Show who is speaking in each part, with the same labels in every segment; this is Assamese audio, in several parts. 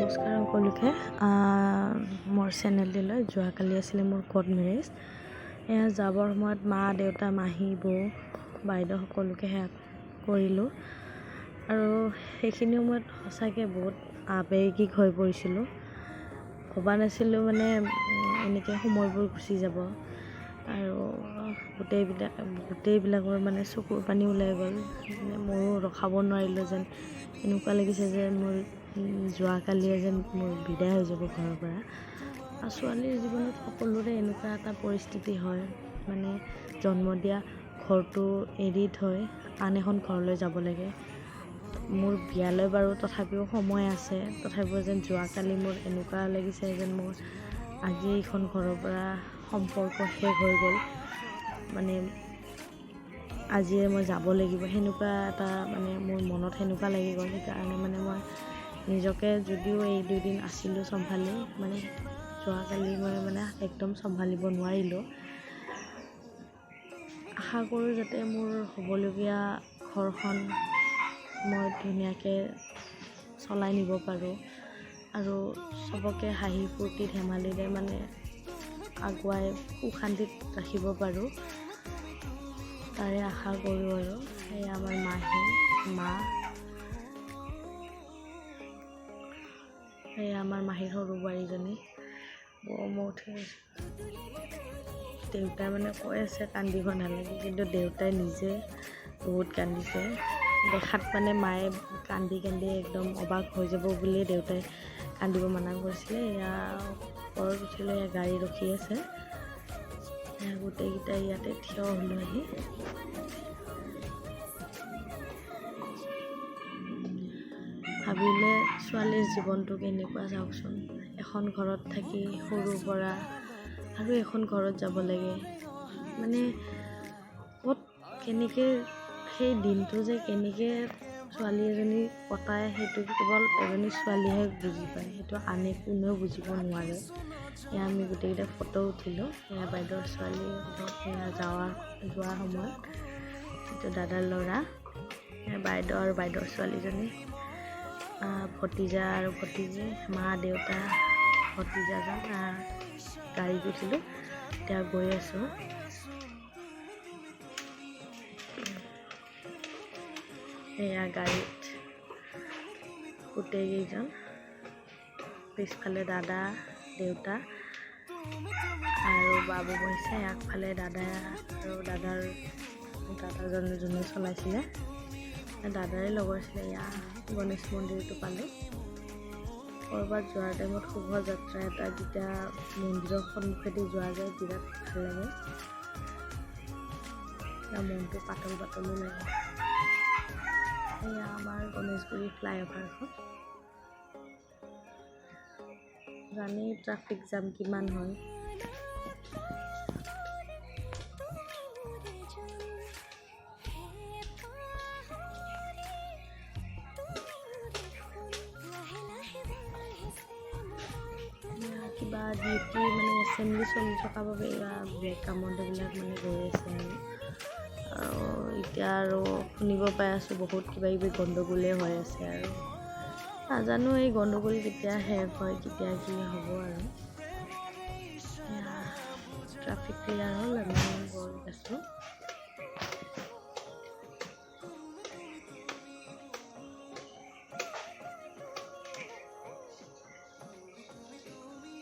Speaker 1: নমস্কাৰ সকলোকে মোৰ চেনেলটিলৈ যোৱাকালি আছিলে মোৰ কোৰ্ট মেৰেজ। এয়া যাবৰ সময়ত মা দেউতা মাহী বৌ বাইদেউ সকলোকে সেয়া কৰিলোঁ আৰু সেইখিনি সময়ত সঁচাকৈ বহুত আৱেগিক হৈ পৰিছিলোঁ। ভবা নাছিলোঁ মানে এনেকৈ সময়বোৰ গুচি যাব আৰু গোটেইবিলাকৰ মানে চকুৰ পানী ওলাই গ'ল। মানে ময়ো ৰখাব নোৱাৰিলোঁ, যেন এনেকুৱা লাগিছে যে মোৰ যোৱাকালিয়ে যেন মোৰ বিদায় হৈ যাব ঘৰৰ পৰা। আৰু ছোৱালীৰ জীৱনত সকলোৰে এনেকুৱা এটা পৰিস্থিতি হয়, মানে জন্ম দিয়া ঘৰটো এৰি থৈ আন এখন ঘৰলৈ যাব লাগে। মোৰ বিয়ালৈ বাৰু তথাপিও সময় আছে, তথাপিও যেন যোৱাকালি মোৰ এনেকুৱা লাগিছে যেন মোৰ আজি এইখন ঘৰৰ পৰা সম্পৰ্ক শেষ হৈ গ'ল, মানে আজিয়ে মই যাব লাগিব, সেনেকুৱা এটা মানে মোৰ মনত সেনেকুৱা লাগি গ'ল। সেইকাৰণে মানে মই নিজকে যদিও এই 2 দিন আছিলোঁ চম্ভালি, মানে যোৱাকালি মই মানে একদম চম্ভালিব নোৱাৰিলোঁ। আশা কৰোঁ যাতে মোৰ হ'বলগীয়া ঘৰখন মই ধুনীয়াকৈ চলাই নিব পাৰোঁ আৰু চবকে হাঁহি ফূৰ্তি ধেমালিৰে মানে আগুৱাই সুখ শান্তিত ৰাখিব পাৰোঁ, তাৰে আশা কৰোঁ। আৰু সেয়া আমাৰ সেয়া আমাৰ মাহীৰ সৰু বোৱাৰীজনী মই উঠি দেউতাই মানে কৈ আছে কান্দিব নালাগে, কিন্তু দেউতাই নিজে বহুত কান্দিছে। দেখাত মানে মায়ে কান্দি একদম অবাক হৈ যাব বুলিয়ে দেউতাই কান্দিব মানা কৰিছিলে। এয়া ওপৰত উঠিলে গাড়ী ৰখি আছে, গোটেইকেইটাই ইয়াতে থিয় হ'লো আহি। ভাবিলে ছোৱালীৰ জীৱনটো কেনেকুৱা চাওকচোন, এখন ঘৰত থাকি সৰুৰ পৰা আৰু এখন ঘৰত যাব লাগে, মানে ক'ত কেনেকৈ সেই দিনটো যে কেনেকৈ ছোৱালী এজনী কটায় সেইটো কেৱল এজনী ছোৱালীহে বুজি পায়, সেইটো আনে কোনেও বুজিব নোৱাৰে। এয়া আমি গোটেইকেইটা ফটো উঠিলোঁ, এয়া বাইদেউৰ ছোৱালী, সেয়া যোৱাৰ সময়ত এইটো দাদাৰ ল'ৰা, বাইদেউ আৰু বাইদেউৰ ছোৱালীজনী, ভতিজা আৰু ভতিজী, মা দেউতা, ভতিজাজন গাড়ীত উঠিলোঁ, এতিয়া গৈ আছোঁ। এয়া গাড়ীত গোটেইকেইজন, পিছফালে দাদা দেউতা আৰু বাবু বহিছে, আগফালে দাদা আৰু দাদাজনে যোনে চলাইছিলে দাদাৰে লগৰ আছিলে। এয়া গণেশ মন্দিৰটো পালোঁ। ক'ৰবাত যোৱাৰ টাইমত শোভাযাত্ৰা এটা যেতিয়া মন্দিৰৰ সন্মুখেদি যোৱা যায় বিৰাট ভাল লাগে, মনটো পাতলো লাগে। এয়া আমাৰ গণেশগুৰি ফ্লাইঅভাৰখন, জানেই ট্ৰাফিক জাম কিমান হয়। কিবা ডিউটি মানে এছেম্বলি চলি থকা বাবে এয়া ব্ৰেক কামতবিলাক মানে গৈ আছে আৰু এতিয়া আৰু শুনিব পাই আছোঁ বহুত কিবাকিবি গণ্ডগোলেই হৈ আছে আৰু নাজানো এই গণ্ডগোল কেতিয়া শেষ হয়, কেতিয়া কি হ'ব। আৰু ট্ৰাফিক ক্লিয়াৰ হ'ল, আমি গৈ আছোঁ।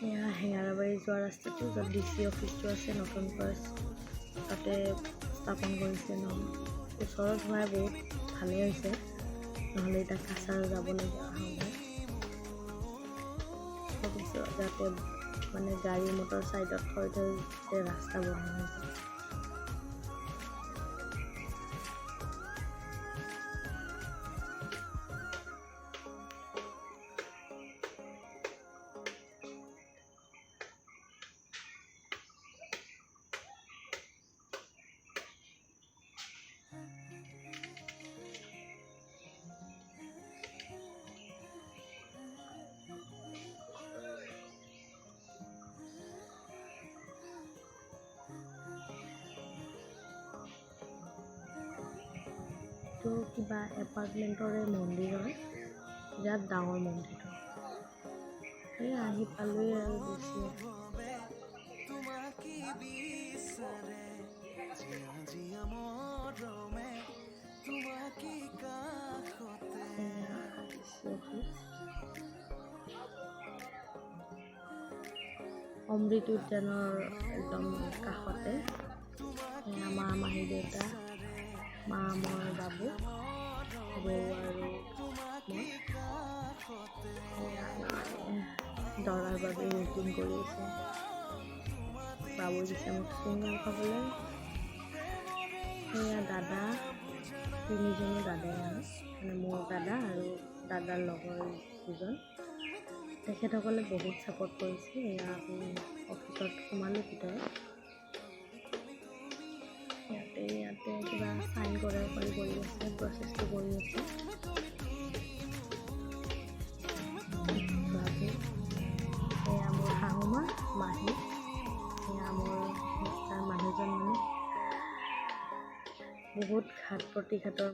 Speaker 1: এয়া হেঙেৰাবাৰী যোৱা ৰাস্তাটো, য'ত DC অফিচটো আছে, নতুনকৈ তাতে স্থাপন কৰিছে ন। ওচৰত হোৱাই বহুত ভালেই হৈছে, নহ'লে এতিয়া কাছাৰ যাবলগীয়া হ'ব। যাতে মানে গাড়ী মটৰ ছাইডত থৈ ৰাস্তা বনোৱা হৈছে। কিবা এপাৰ্টমেণ্টৰে মন্দিৰ হয়, বিৰাট ডাঙৰ মন্দিৰটো। এই আহি পালোৱেই আৰু বেছি অমৃত উদ্যানৰ একদম কাষতে মা মাহী দেউতা মা মই বাবু বৌ আৰু মই দৰাৰ বাবে ৱেটিং কৰি আছে বাবু দিছে মোক চিঙিয়াল খাবলৈ সেয়া দাদা তিনিজনী দাদাই মানে মোৰ দাদা আৰু দাদাৰ লগৰ দুজন তেখেতসকলে বহুত ছাপোৰ্ট কৰিছে এয়া আমি অফিচত সোমালোঁ ভিতৰত ইয়াতে কিবা চাইন কৰি আছে প্ৰচেছটো কৰি আছে বাবু এয়া মোৰ শাহুমা মাহী এয়া মোৰ মিষ্টাৰ মানুহজন মানে বহুত ঘাত প্ৰতিঘাতৰ